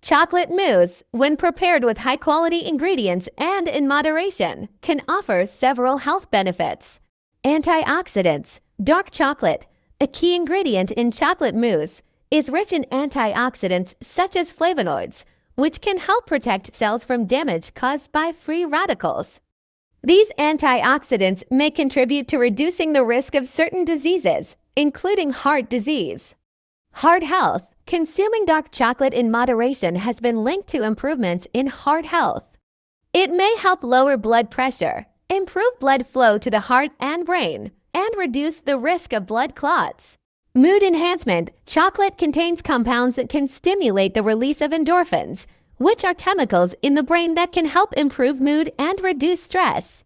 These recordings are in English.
Chocolate mousse, when prepared with high-quality ingredients and in moderation, can offer several health benefits. Antioxidants. Dark chocolate, a key ingredient in chocolate mousse, is rich in antioxidants such as flavonoids, which can help protect cells from damage caused by free radicals. These antioxidants may contribute to reducing the risk of certain diseases, including heart disease. Heart health. Consuming dark chocolate in moderation has been linked to improvements in heart health. It may help lower blood pressure, improve blood flow to the heart and brain, and reduce the risk of blood clots. Mood enhancement. Chocolate contains compounds that can stimulate the release of endorphins, which are chemicals in the brain that can help improve mood and reduce stress.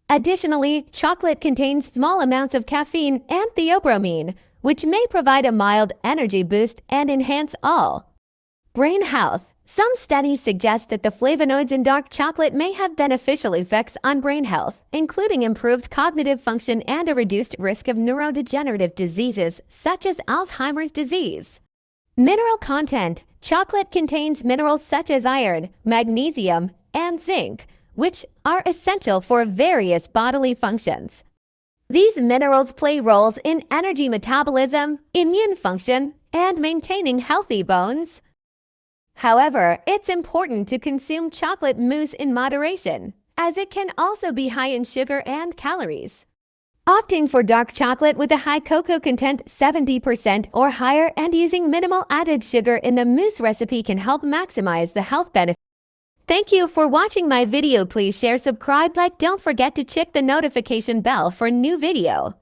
Additionally, chocolate contains small amounts of caffeine and theobromine, which may provide a mild energy boost and enhance all. Brain health. Some studies suggest that the flavonoids in dark chocolate may have beneficial effects on brain health, including improved cognitive function and a reduced risk of neurodegenerative diseases such as Alzheimer's disease. Mineral content. Chocolate contains minerals such as iron, magnesium, and zinc, which are essential for various bodily functions. These minerals play roles in energy metabolism, immune function, and maintaining healthy bones. However, it's important to consume chocolate mousse in moderation, as it can also be high in sugar and calories. Opting for dark chocolate with a high cocoa content 70% or higher and using minimal added sugar in the mousse recipe can help maximize the health benefits. Thank you for watching my video. Please share, subscribe, like, don't forget to check the notification bell for new video.